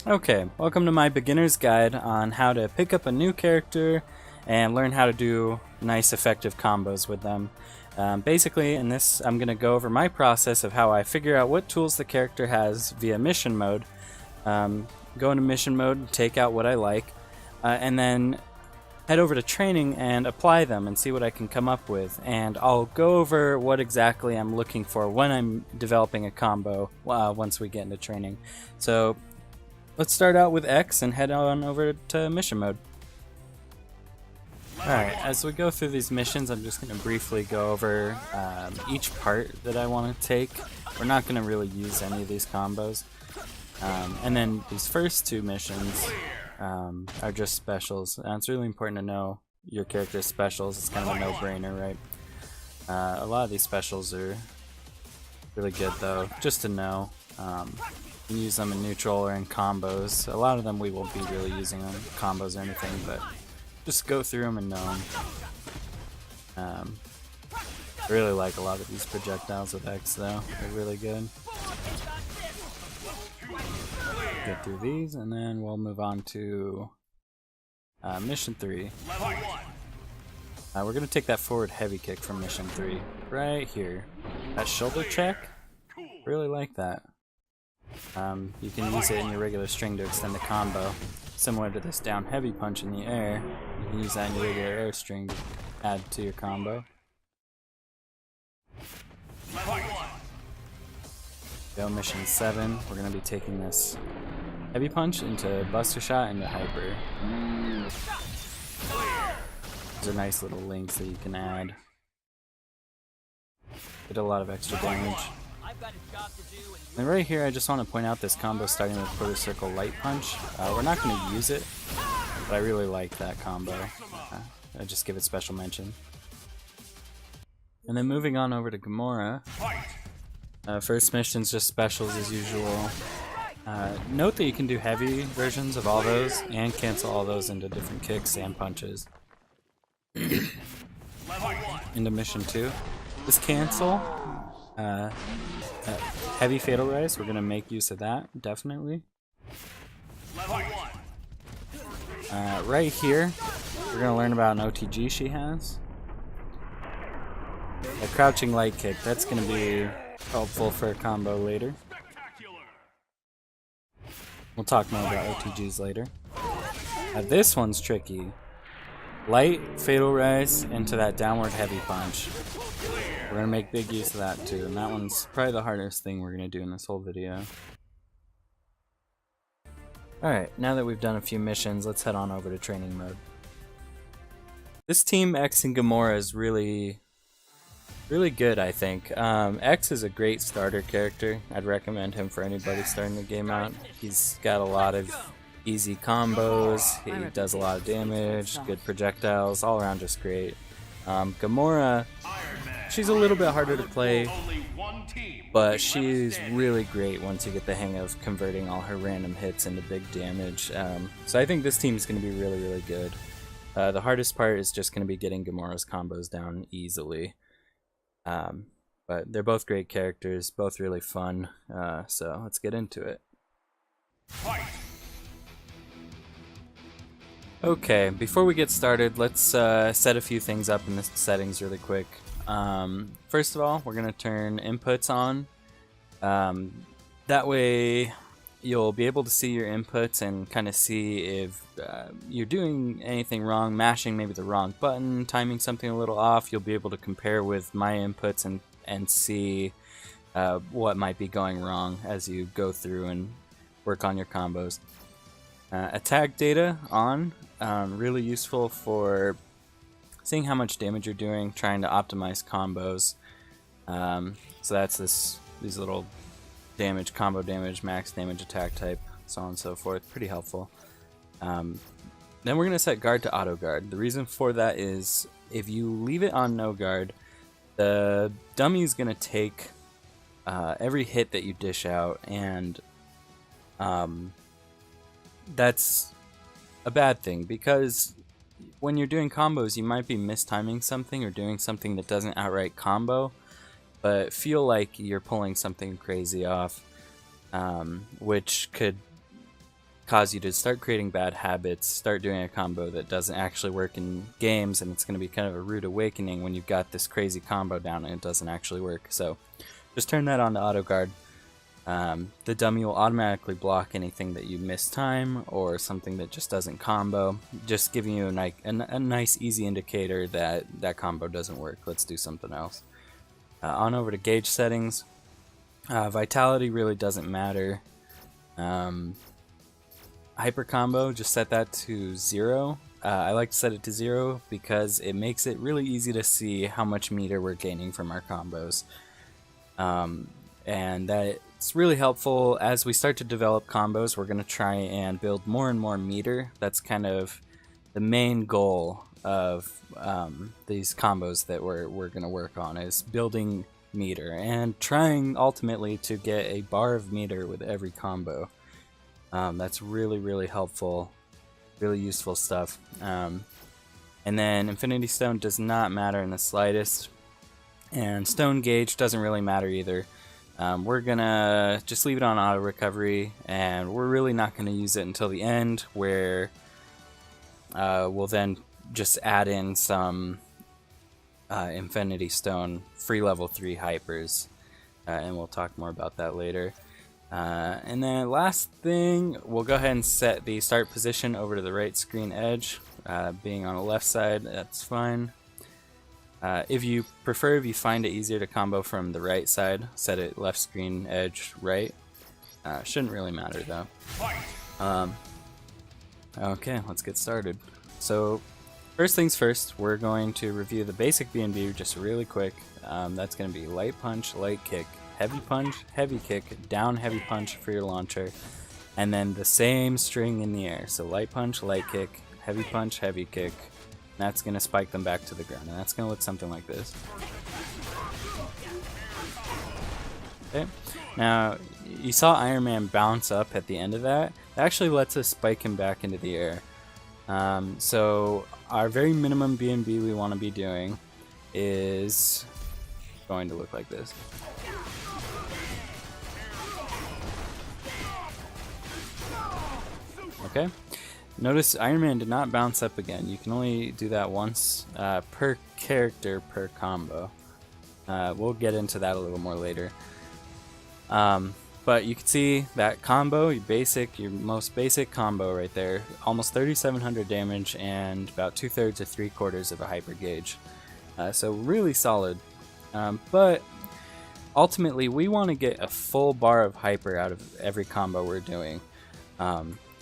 Okay, welcome to my beginner's guide on how to pick up a new character and learn how to do nice effective combos with them. Basically, in this I'm going to go over my process of how I figure out what tools the character has via mission mode. Go into mission mode, take out what I like, and then head over to training and apply them and see what I can come up with. And I'll go over what exactly I'm looking for when I'm developing a combo once we get into training. So let's start out with X and head on over to mission mode. Alright, as we go through these missions, I'm just going to briefly go over each part that I want to take. We're not going to really use any of these combos. And then these first two missions are just specials. It's really important to know your character's specials. It's kind of a no-brainer, right? A lot of these specials are really good, though, just to know. You can use them in neutral or in combos. A lot of them we won't be really using on combos or anything, but just go through them and know them. I really like a lot of these projectiles with X, though. They're really good. Get through these, and then we'll move on to mission 3. We're going to take that forward heavy kick from mission 3 right here. That shoulder check, really like that. You can use it in your regular string to extend the combo, similar to this down heavy punch in the air. You can use that in your regular air string to add to your combo. Go mission 7. We're going to be taking this heavy punch into buster shot into hyper. These are nice little links that you can add. Get a lot of extra damage. And right here I just want to point out this combo starting with quarter circle light punch. We're not going to use it, but I really like that combo. I just give it special mention. And then moving on over to Gamora. First mission's just specials as usual. Note that you can do heavy versions of all those and cancel all those into different kicks and punches. Into mission 2. This cancel, heavy fatal rise, we're going to make use of that, definitely. Right here, we're going to learn about an OTG she has. A crouching light kick, that's going to be helpful for a combo later. We'll talk more about OTGs later. This one's tricky. Light, fatal rise, into that downward heavy punch. We're going to make big use of that too, and that one's probably the hardest thing we're going to do in this whole video. Alright, now that we've done a few missions, let's head on over to training mode. This team X and Gamora is really good, I think. X is a great starter character. I'd recommend him for anybody starting the game out. He's got a lot of easy combos, he does a lot of damage, good projectiles, all around just great. Gamora, she's a little bit harder to play, but she's really great once you get the hang of converting all her random hits into big damage. So I think this team is going to be really good. The hardest part is just going to be getting Gamora's combos down easily. But they're both great characters, both really fun, so let's get into it. Okay, before we get started, let's set a few things up in the settings really quick. First of all, we're going to turn inputs on. That way you'll be able to see your inputs and kind of see if you're doing anything wrong, mashing maybe the wrong button, timing something a little off. You'll be able to compare with my inputs and see what might be going wrong as you go through and work on your combos. Attack data on, really useful for seeing how much damage you're doing, trying to optimize combos. So that's these little damage, combo damage, max damage, attack type, so on and so forth. Pretty helpful. Then we're going to set guard to auto guard. The reason for that is if you leave it on no guard, the dummy is going to take every hit that you dish out, and that's a bad thing, because when you're doing combos you might be mistiming something or doing something that doesn't outright combo but feel like you're pulling something crazy off, which could cause you to start creating bad habits, start doing a combo that doesn't actually work in games, and it's going to be kind of a rude awakening when you've got this crazy combo down and it doesn't actually work. So just turn that on to auto guard. The dummy will automatically block anything that you miss time or something that just doesn't combo, just giving you a nice easy indicator that that combo doesn't work. Let's do something else. On over to gauge settings. Vitality really doesn't matter. Hyper combo, just set that to 0. I like to set it to 0 because it makes it really easy to see how much meter we're gaining from our combos. And that's really helpful. As we start to develop combos, we're going to try and build more and more meter. That's kind of the main goal of these combos that we're going to work on, is building meter and trying ultimately to get a bar of meter with every combo. That's really helpful, really useful stuff. And then Infinity Stone does not matter in the slightest, and Stone Gauge doesn't really matter either. We're gonna just leave it on auto recovery, and we're really not gonna use it until the end, where we'll then just add in some Infinity Stone free level 3 hypers, and we'll talk more about that later. And then last thing, we'll go ahead and set the start position over to the right screen edge. Being on the left side, that's fine. If you find it easier to combo from the right side, set it left screen edge right. Shouldn't really matter though. Okay, let's get started. So first things first, we're going to review the basic B&B just really quick. That's going to be light punch, light kick, heavy punch, heavy kick, down heavy punch for your launcher, and then the same string in the air. So light punch, light kick, heavy punch, heavy kick. That's going to spike them back to the ground, and that's going to look something like this. Okay, now you saw Iron Man bounce up at the end of that. It actually lets us spike him back into the air. So our very minimum B&B we want to be doing is going to look like this. Okay, notice Iron Man did not bounce up again. You can only do that once per character per combo. We'll get into that a little more later. But you can see that combo, your most basic combo right there, almost 3,700 damage and about 2/3 to 3/4 of a hyper gauge. So really solid. But ultimately, we want to get a full bar of hyper out of every combo we're doing.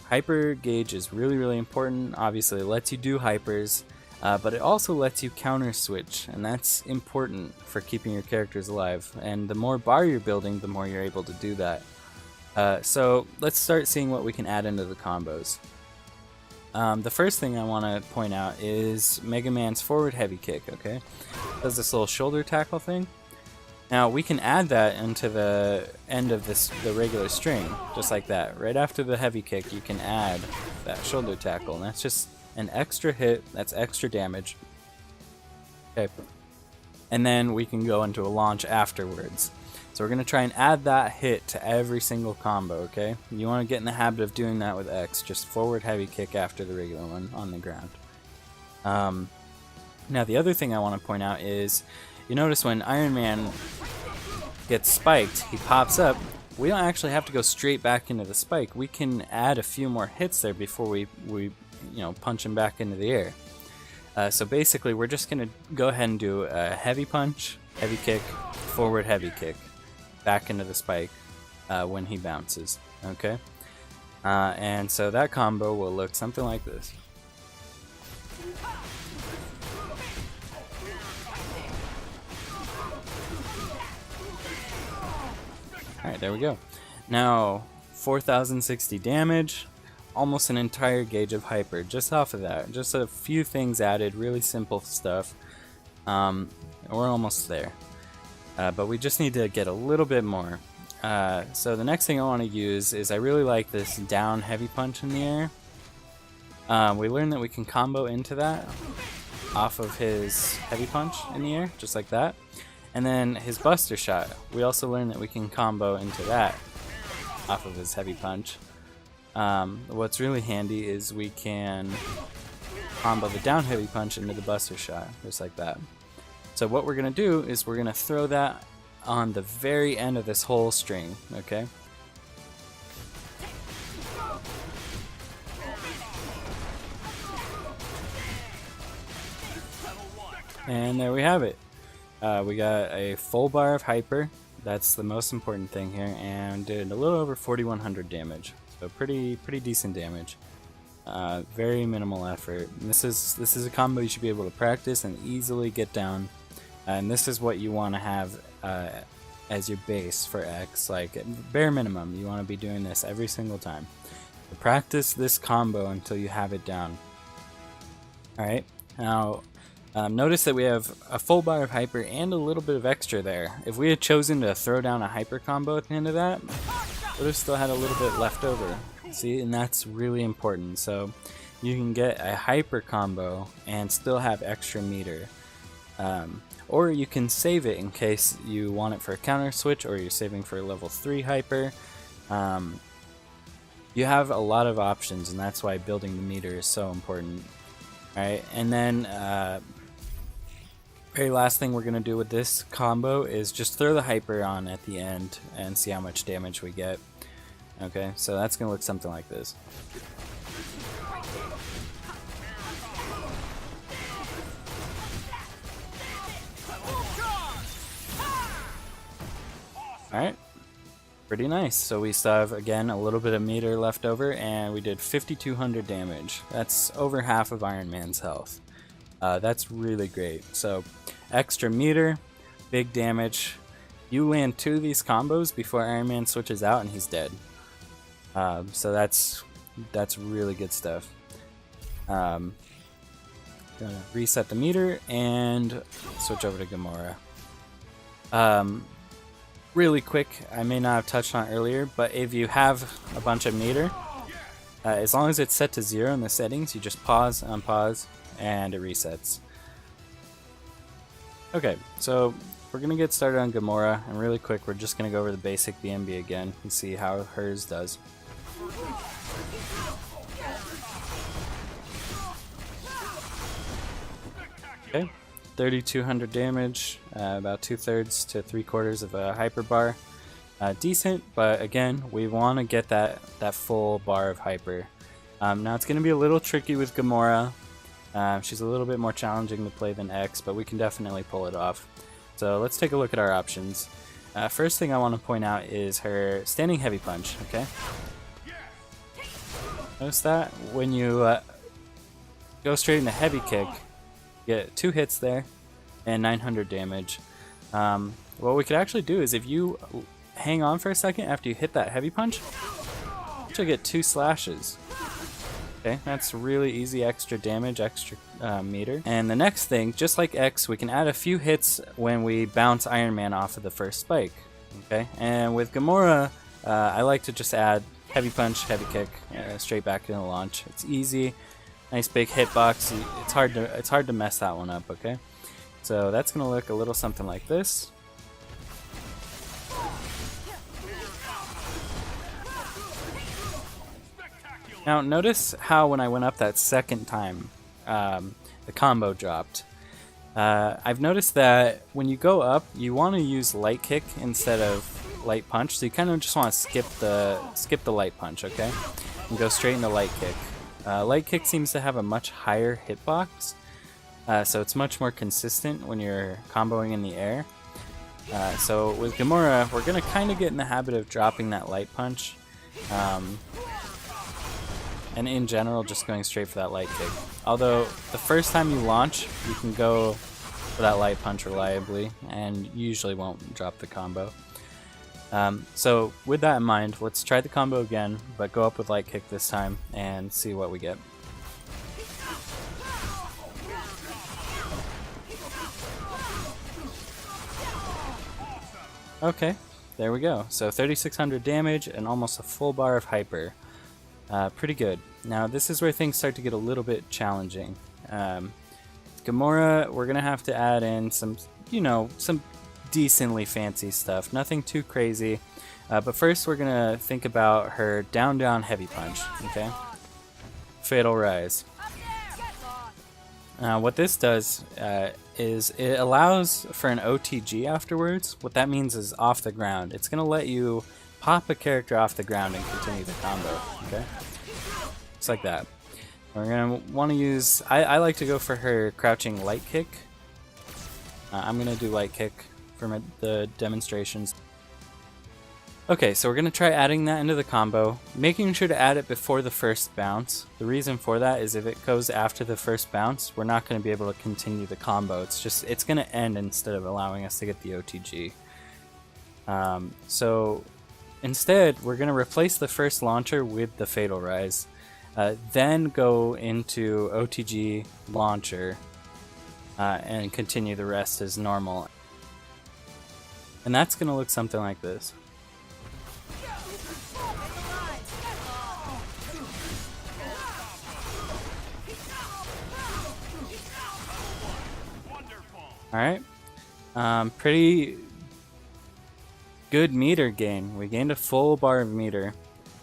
Hyper gauge is really important. Obviously, it lets you do hypers, but it also lets you counter switch, and that's important for keeping your characters alive. And the more bar you're building, the more you're able to do that. So let's start seeing what we can add into the combos. The first thing I want to point out is Mega Man's forward heavy kick. Okay, does this little shoulder tackle thing. Now we can add that into the end of the regular string, just like that. Right after the heavy kick, you can add that shoulder tackle, and that's just an extra hit, that's extra damage. Okay, and then we can go into a launch afterwards. So we're going to try and add that hit to every single combo, okay? You want to get in the habit of doing that with X, just forward heavy kick after the regular one on the ground. Now the other thing I want to point out is, you notice when Iron Man gets spiked, he pops up. We don't actually have to go straight back into the spike. We can add a few more hits there before we punch him back into the air. So basically, we're just going to go ahead and do a heavy punch, heavy kick, forward heavy kick, back into the spike when he bounces. Okay, and so that combo will look something like this. Alright, there we go. Now, 4,060 damage, almost an entire gauge of hyper, just off of that. Just a few things added, really simple stuff. We're almost there. But we just need to get a little bit more. So the next thing I want to use is, I really like this down heavy punch in the air. We learned that we can combo into that off of his heavy punch in the air, just like that. And then his Buster Shot, we also learned that we can combo into that off of his heavy punch. What's really handy is we can combo the down heavy punch into the buster shot, just like that. So what we're going to do is we're going to throw that on the very end of this whole string, okay? And there we have it. We got a full bar of hyper. That's the most important thing here, and did a little over 4,100 damage. So pretty decent damage. Very minimal effort. And this is a combo you should be able to practice and easily get down. And this is what you want to have as your base for X. Like bare minimum, you want to be doing this every single time. So practice this combo until you have it down. All right. Now. Notice that we have a full bar of hyper and a little bit of extra there. If we had chosen to throw down a hyper combo at the end of that, we would have still had a little bit left over. See, and that's really important. So you can get a hyper combo and still have extra meter. Or you can save it in case you want it for a counter switch, or you're saving for a level 3 hyper. You have a lot of options, and that's why building the meter is so important. Alright, and then very last thing we're going to do with this combo is just throw the hyper on at the end and see how much damage we get. Okay, so that's going to look something like this. Alright, pretty nice. So we still have, again, a little bit of meter left over, and we did 5,200 damage. That's over half of Iron Man's health. That's really great. So extra meter, big damage. You land 2 of these combos before Iron Man switches out and he's dead. So that's really good stuff. Gonna reset the meter and switch over to Gamora. Really quick, I may not have touched on it earlier, but if you have a bunch of meter, as long as it's set to 0 in the settings, you just pause, unpause, and it resets. Okay, so we're going to get started on Gamora, and really quick we're just going to go over the basic BMB again and see how hers does. Okay, 3,200 damage, about 2/3 to 3/4 of a hyper bar. Decent, but again, we want to get that full bar of hyper. Now it's going to be a little tricky with Gamora. She's a little bit more challenging to play than X, but we can definitely pull it off. So let's take a look at our options. First thing I want to point out is her standing heavy punch, okay? Notice that when you go straight in the heavy kick, you get 2 hits there and 900 damage. What we could actually do is if you hang on for a second after you hit that heavy punch, you actually get 2 slashes. Okay, that's really easy extra damage, extra meter. And the next thing, just like X, we can add a few hits when we bounce Iron Man off of the first spike. Okay, and with Gamora, I like to just add heavy punch, heavy kick, straight back in the launch. It's easy, nice big hitbox. It's hard to mess that one up. Okay, so that's gonna look a little something like this. Now notice how when I went up that second time, the combo dropped. I've noticed that when you go up, you want to use light kick instead of light punch, so you kind of just want to skip the light punch, okay, and go straight into light kick. Light kick seems to have a much higher hitbox, so it's much more consistent when you're comboing in the air. So with Gamora, we're gonna kind of get in the habit of dropping that light punch. And in general, just going straight for that light kick. Although, the first time you launch, you can go for that light punch reliably, and you usually won't drop the combo. So, with that in mind, let's try the combo again, but go up with light kick this time, and see what we get. Okay, there we go. So 3,600 damage, and almost a full bar of hyper. Pretty good. Now this is where things start to get a little bit challenging. Gamora, we're gonna have to add in some decently fancy stuff. Nothing too crazy. But first we're going to think about her down down heavy punch. Okay? Fatal Rise. What this does is it allows for an OTG afterwards. What that means is off the ground. It's going to let you pop a character off the ground and continue the combo. Okay? Just like that. We're going to want to use... I like to go for her crouching light kick. I'm going to do light kick for the demonstrations. Okay, so we're going to try adding that into the combo, making sure to add it before the first bounce. The reason for that is if it goes after the first bounce, we're not going to be able to continue the combo. It's going to end instead of allowing us to get the OTG. So instead, we're going to replace the first launcher with the Fatal Rise, then go into OTG launcher, and continue the rest as normal. And that's going to look something like this. Alright, pretty good meter gain. We gained a full bar of meter,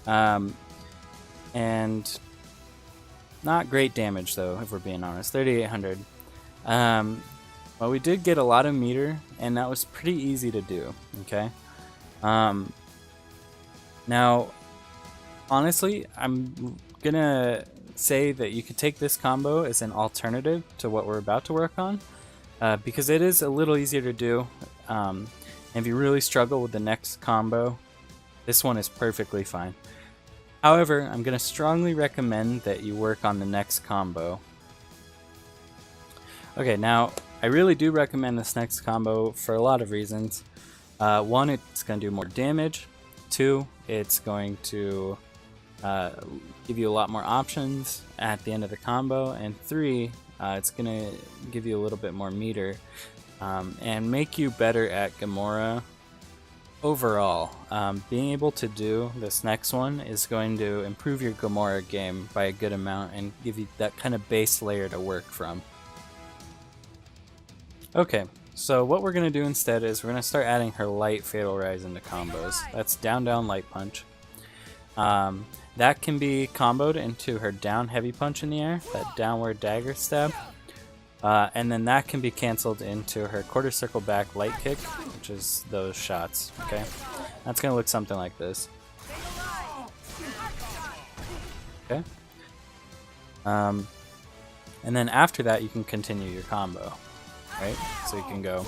and not great damage though, if we're being honest, 3,800. Well, we did get a lot of meter, and that was pretty easy to do, okay? Now, honestly, I'm gonna say that you could take this combo as an alternative to what we're about to work on. Because it is a little easier to do, and if you really struggle with the next combo, this one is perfectly fine. However, I'm going to strongly recommend that you work on the next combo. Okay, now, I really do recommend this next combo for a lot of reasons. One, it's going to do more damage. Two, it's going to give you a lot more options at the end of the combo. And three, it's going to give you a little bit more meter and make you better at Gamora overall. Being able to do this next one is going to improve your Gamora game by a good amount and give you that kind of base layer to work from. Okay, so what we're going to do instead is we're going to start adding her light Fatal Rise into combos. That's down down light punch. That can be comboed into her down heavy punch in the air, that downward dagger stab, and then that can be cancelled into her quarter circle back light kick, which is those shots. Okay, that's gonna look something like this. Okay, and then after that you can continue your combo, right? So you can go.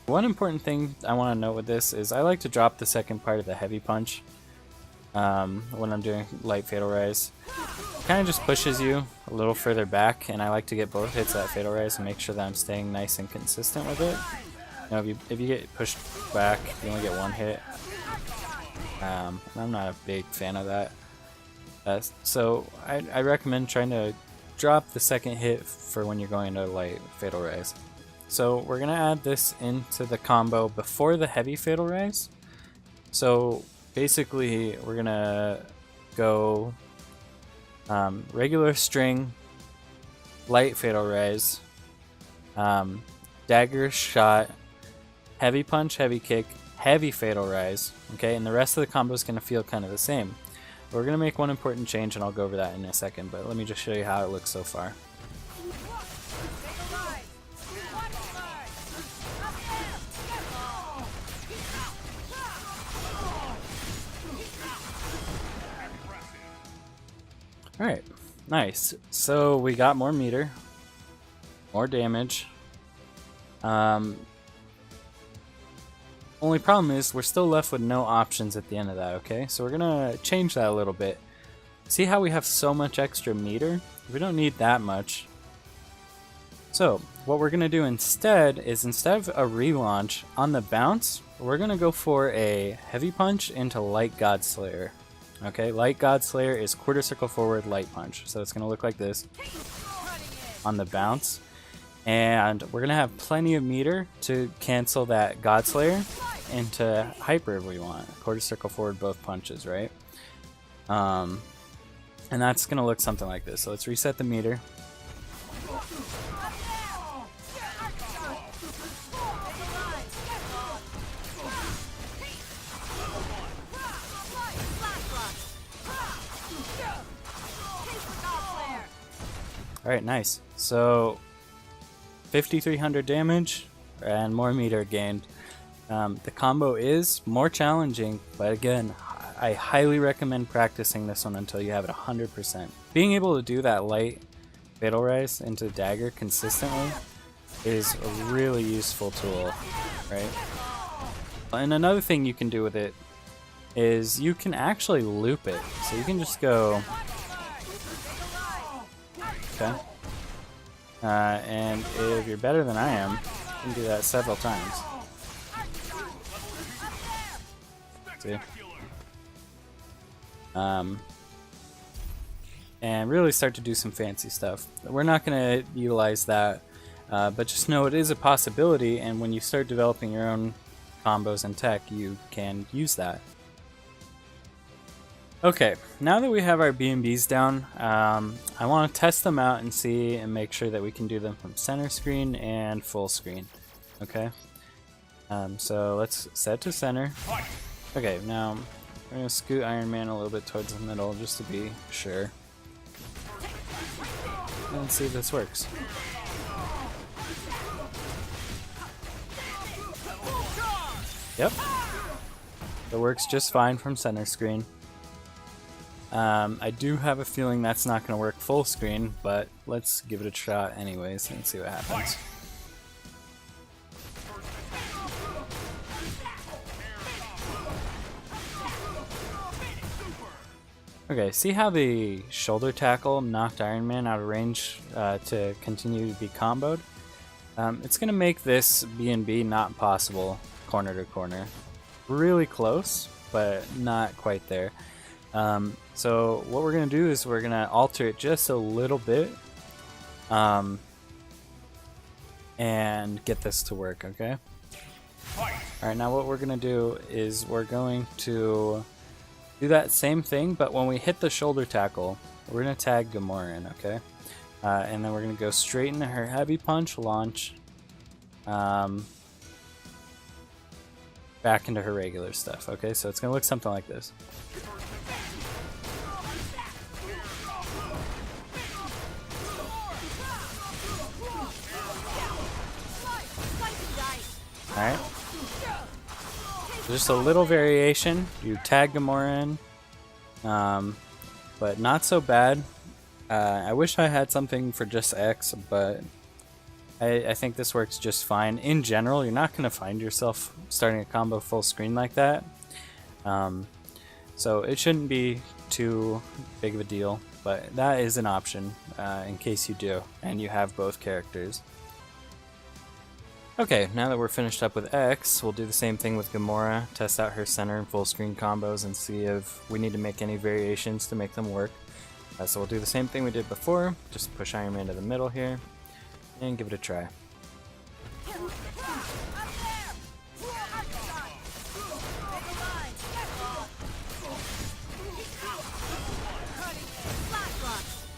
One important thing I want to note with this is I like to drop the second part of the heavy punch when I'm doing light Fatal Rise. It kind of just pushes you a little further back, and I like to get both hits at Fatal Rise and make sure that I'm staying nice and consistent with it. You know, if you get pushed back, you only get one hit. I'm not a big fan of that. So I recommend trying to drop the second hit for when you're going to light Fatal Rise. So we're going to add this into the combo before the heavy Fatal Rise. So basically we're going to go regular string, light Fatal Rise, dagger shot, heavy punch, heavy kick, heavy Fatal Rise, okay, and the rest of the combo is going to feel kind of the same. We're going to make one important change, and I'll go over that in a second, but let me just show you how it looks so far. Alright, nice. So we got more meter, more damage. Only problem is we're still left with no options at the end of that, okay? So we're gonna change that a little bit. See how we have so much extra meter? We don't need that much. So what we're gonna do instead is, instead of a relaunch on the bounce, we're gonna go for a heavy punch into light God Slayer. Okay, light God Slayer is quarter circle forward light punch. So it's gonna look like this on the bounce. And we're gonna have plenty of meter to cancel that God Slayer into hyper if we want. Quarter circle forward both punches, right? And that's gonna look something like this. So let's reset the meter. Alright, nice. So 5,300 damage and more meter gained. The combo is more challenging, but again, I highly recommend practicing this one until you have it 100%. Being able to do that light Fatal Rise into the dagger consistently is a really useful tool, right? And another thing you can do with it is you can actually loop it. So you can just go... Okay. And if you're better than I am, you can do that several times. See? And really start to do some fancy stuff. We're not going to utilize that, but just know it is a possibility, and when you start developing your own combos and tech, you can use that. Okay, now that we have our B&Bs down, I want to test them out and see and make sure that we can do them from center screen and full screen. Okay, so let's set to center. Okay, now we're going to scoot Iron Man a little bit towards the middle just to be sure. Let's see if this works. Yep, it works just fine from center screen. I do have a feeling that's not going to work full screen, but let's give it a shot anyways and see what happens. Okay, see how the shoulder tackle knocked Iron Man out of range to continue to be comboed? It's going to make this B&B not possible corner to corner. Really close, but not quite there. So what we're going to do is we're going to alter it just a little bit and get this to work, okay? Alright, now what we're going to do is we're going to do that same thing, but when we hit the shoulder tackle, we're going to tag Gamora in, okay? And then we're going to go straight into her heavy punch, launch, back into her regular stuff, okay? So it's going to look something like this. Alright. Just a little variation. You tag Gamora in, but not so bad. I wish I had something for just X, but I think this works just fine. In general, you're not going to find yourself starting a combo full screen like that. So it shouldn't be too big of a deal, but that is an option in case you do, and you have both characters. Okay, now that we're finished up with X, we'll do the same thing with Gamora, test out her center and full screen combos and see if we need to make any variations to make them work. So we'll do the same thing we did before, just push Iron Man to the middle here, and give it a try.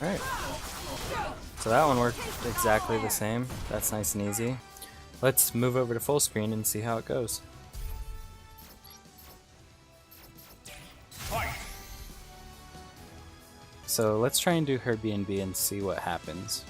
Alright, so that one worked exactly the same. That's nice and easy. Let's move over to full screen and see how it goes. So let's try and do her B&B and see what happens.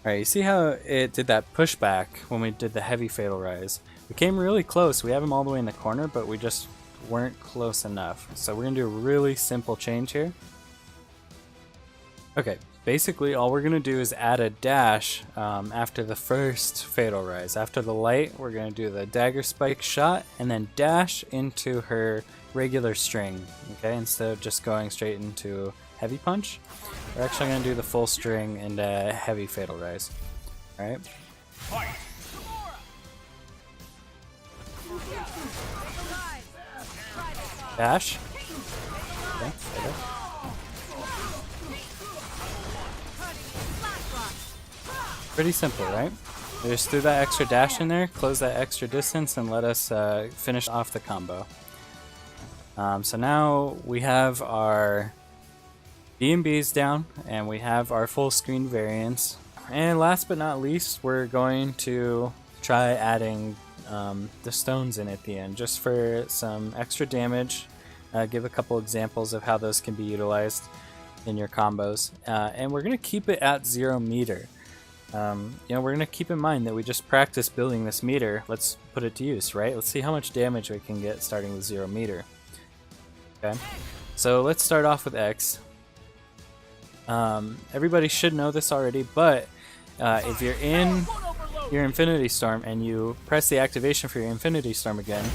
Alright, you see how it did that pushback when we did the heavy Fatal Rise? We came really close. We have him all the way in the corner, but we just weren't close enough. So we're going to do a really simple change here. Okay, basically all we're going to do is add a dash after the first Fatal Rise. After the light, we're going to do the dagger spike shot and then dash into her regular string, okay, instead of just going straight into heavy punch. We're actually going to do the full string and heavy Fatal Rise. Alright. Dash. Okay, there you go. Pretty simple, right? We just threw that extra dash in there, close that extra distance, and let us finish off the combo. So now we have our B&Bs down, and we have our full screen variants. And last but not least, we're going to try adding the stones in at the end, just for some extra damage. Give a couple examples of how those can be utilized in your combos. And we're going to keep it at 0 meter. We're going to keep in mind that we just practiced building this meter. Let's put it to use, right? Let's see how much damage we can get starting with 0 meter. Okay, so let's start off with X. Everybody should know this already, but if you're in your Infinity Storm and you press the activation for your Infinity Storm again,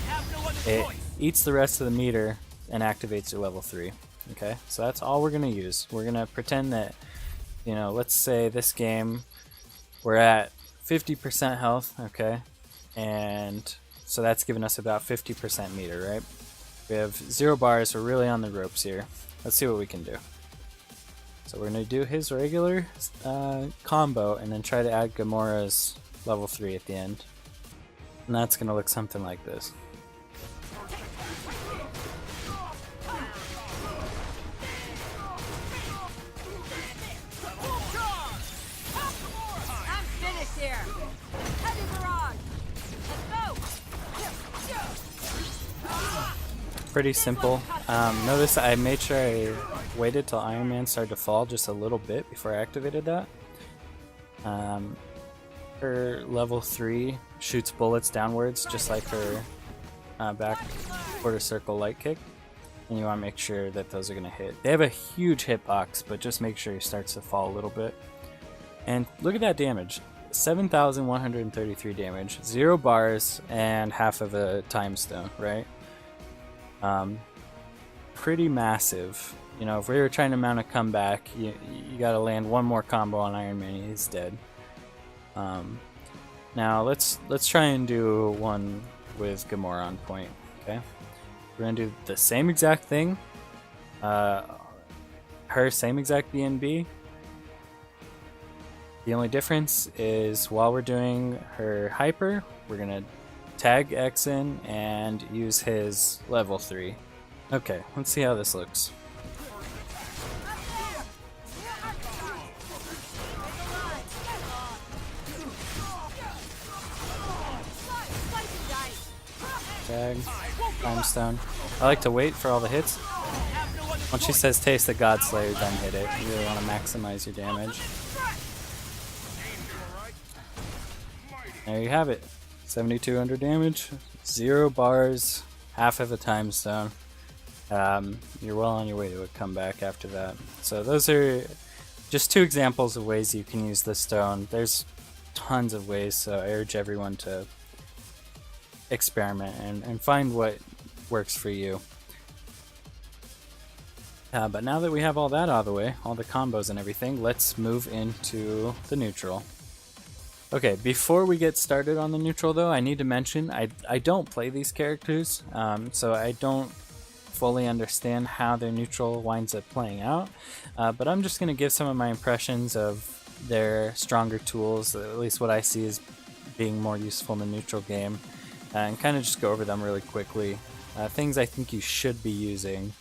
it eats the rest of the meter and activates your level 3. Okay, so that's all we're going to use. We're going to pretend that, let's say this game we're at 50% health, okay, and so that's giving us about 50% meter, right? We have 0 bars, we're really on the ropes here. Let's see what we can do. So we're going to do his regular combo and then try to add Gamora's level 3 at the end. And that's going to look something like this. Pretty simple. Notice I made sure I waited till Iron Man started to fall just a little bit before I activated that. Her level 3 shoots bullets downwards just like her back quarter circle light kick, and you want to make sure that those are going to hit. They have a huge hitbox, but just make sure he starts to fall a little bit. And look at that damage. 7,133 damage, 0 bars, and half of a time stone, right? Pretty massive. If we were trying to mount a comeback, you gotta land one more combo on Iron Man, he's dead. Now let's try and do one with Gamora on point, okay? We're gonna do the same exact thing. Her same exact BNB. The only difference is while we're doing her hyper, we're gonna tag X in and use his level 3. Okay, let's see how this looks. Tag, time stone. I like to wait for all the hits. Once she says taste the God Slayer, then hit it. You really want to maximize your damage. There you have it. 7,200 damage, 0 bars, half of a time stone. You're well on your way to a comeback after that. So those are just 2 examples of ways you can use the stone. There's tons of ways, so I urge everyone to experiment and find what works for you. But now that we have all that out of the way, all the combos and everything, let's move into the neutral. Okay, before we get started on the neutral though, I need to mention I don't play these characters, so I don't fully understand how their neutral winds up playing out, but I'm just going to give some of my impressions of their stronger tools, at least what I see as being more useful in the neutral game, and kind of just go over them really quickly. Things I think you should be using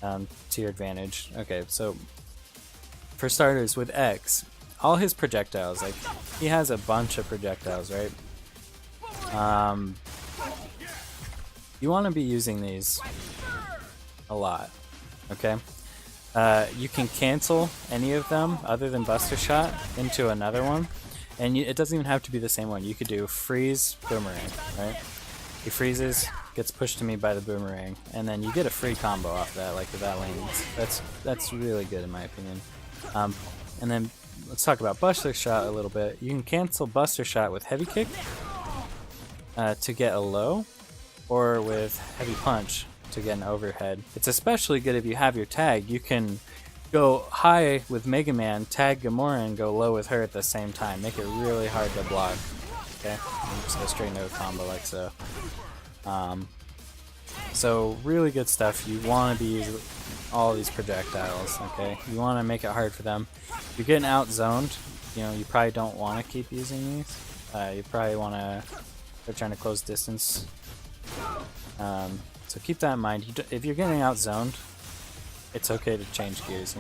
to your advantage. Okay, so for starters with X, all his projectiles, like he has a bunch of projectiles, right? You want to be using these a lot, okay? You can cancel any of them other than Buster Shot into another one, and it doesn't even have to be the same one. You could do freeze, boomerang, right? He freezes, gets pushed to me by the boomerang, and then you get a free combo off that, like if that lands. That's really good in my opinion. And then let's talk about Buster Shot a little bit. You can cancel Buster Shot with Heavy Kick to get a low, or with Heavy Punch to get an overhead. It's especially good if you have your tag. You can go high with Mega Man, tag Gamora, and go low with her at the same time. Make it really hard to block. Okay, and just go straight into a combo like so. So really good stuff. You want to be using all these projectiles, okay? You want to make it hard for them. If you're getting out-zoned, you probably don't want to keep using these. You probably want to start trying to close distance. So keep that in mind. If you're getting out-zoned, it's okay to change gears,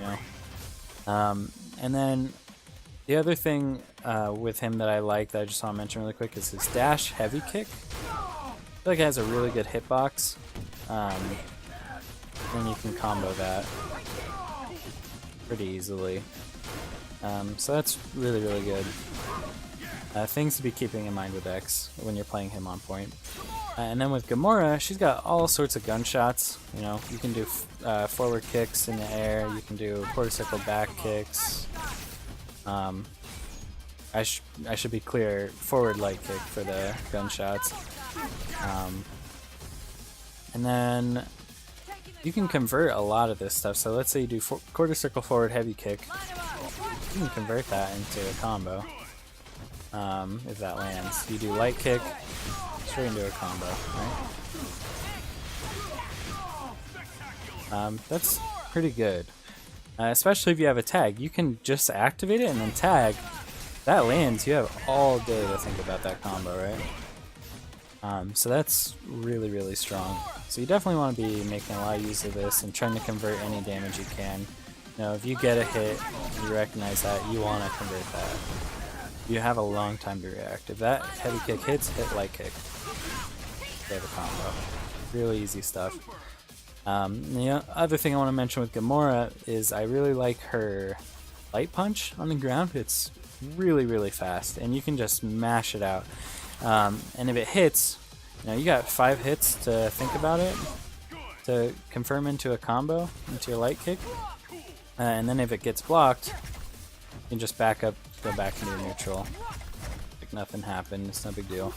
And then The other thing with him that I like that I just want to mention really quick is his dash heavy kick. I feel like it has a really good hitbox, and you can combo that pretty easily. So that's really, really good. Things to be keeping in mind with X when you're playing him on point. And then with Gamora, she's got all sorts of gunshots. You know, you can do forward kicks in the air. You can do quarter circle back kicks. I should be clear, forward light kick for the gunshots. And then you can convert a lot of this stuff. So let's say you do quarter circle forward heavy kick. You can convert that into a combo. If that lands. You do light kick, straight into a combo, right? That's pretty good. Especially if you have a tag. You can just activate it and then tag. That lands, you have all day to think about that combo, right? So that's really, really strong. So you definitely want to be making a lot of use of this and trying to convert any damage you can. You know, if you get a hit, you recognize that, you want to convert that. You have a long time to react. If that heavy kick hits, hit light kick. You have a combo. Really easy stuff. The other thing I want to mention with Gamora is I really like her light punch on the ground. It's really, really fast, and you can just mash it out. And if it hits, you know, you got 5 hits to think about it, to confirm into a combo, into your light kick. And then if it gets blocked, you can just back up, go back into neutral. Like nothing happened, it's no big deal.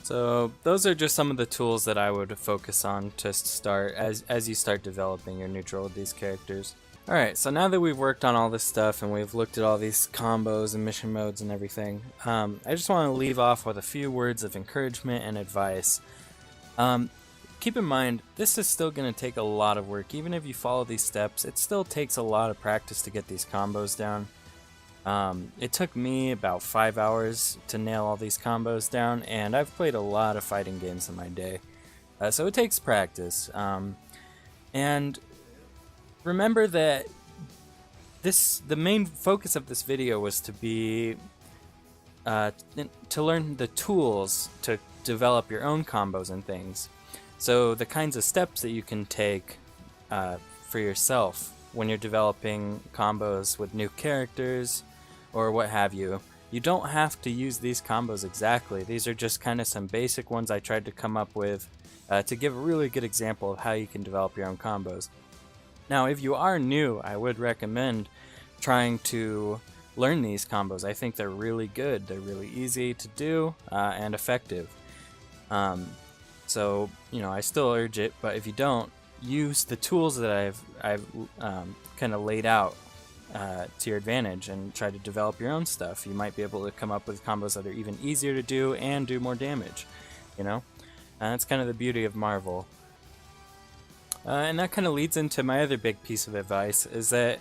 So those are just some of the tools that I would focus on to start as you start developing your neutral with these characters. Alright, so now that we've worked on all this stuff and we've looked at all these combos and mission modes and everything, I just want to leave off with a few words of encouragement and advice. Keep in mind, this is still going to take a lot of work. Even if you follow these steps, it still takes a lot of practice to get these combos down. It took me about 5 hours to nail all these combos down, and I've played a lot of fighting games in my day. So it takes practice. And remember that the main focus of this video was to be to learn the tools to develop your own combos and things. So the kinds of steps that you can take for yourself when you're developing combos with new characters or what have you. You don't have to use these combos exactly. These are just kind of some basic ones I tried to come up with to give a really good example of how you can develop your own combos. Now, if you are new, I would recommend trying to learn these combos. I think they're really good. They're really easy to do and effective. So, you know, I still urge it, but if you don't, use the tools that I've kind of laid out to your advantage and try to develop your own stuff. You might be able to come up with combos that are even easier to do and do more damage, you know? That's kind of the beauty of Marvel. And that kind of leads into my other big piece of advice, is that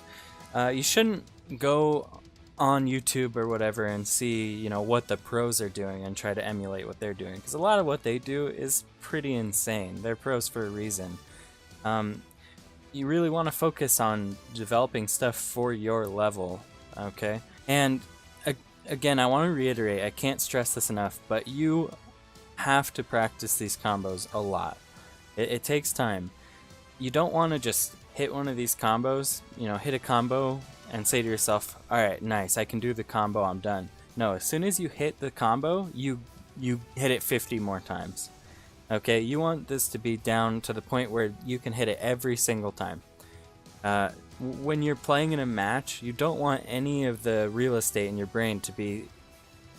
you shouldn't go on YouTube or whatever and see, you know, what the pros are doing and try to emulate what they're doing, because a lot of what they do is pretty insane. They're pros for a reason. You really want to focus on developing stuff for your level, okay? And again, I want to reiterate, I can't stress this enough, but you have to practice these combos a lot. It takes time. You don't want to just hit one of these combos, you know, hit a combo and say to yourself, alright, nice, I can do the combo, I'm done. No, as soon as you hit the combo, you hit it 50 more times. Okay, you want this to be down to the point where you can hit it every single time. When you're playing in a match, you don't want any of the real estate in your brain to be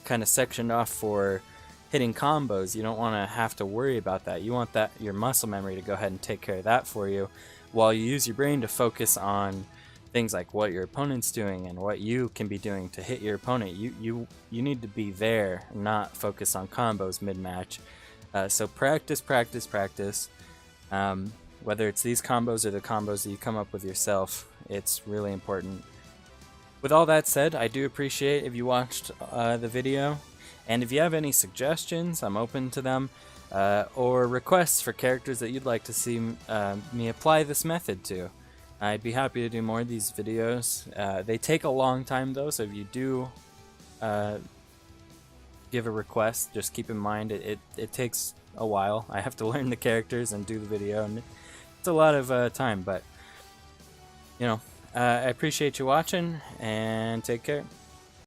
kind of sectioned off for hitting combos. You don't want to have to worry about that. You want your muscle memory to go ahead and take care of that for you, while you use your brain to focus on things like what your opponent's doing and what you can be doing to hit your opponent. You need to be there, not focus on combos mid-match. So practice. Whether it's these combos or the combos that you come up with yourself, it's really important. With all that said, I do appreciate if you watched the video, and if you have any suggestions, I'm open to them, or requests for characters that you'd like to see me apply this method to. I'd be happy to do more of these videos. They take a long time though, so if you do give a request, just keep in mind it takes a while. I have to learn the characters and do the video, and it's a lot of time, but you know, I appreciate you watching, and take care.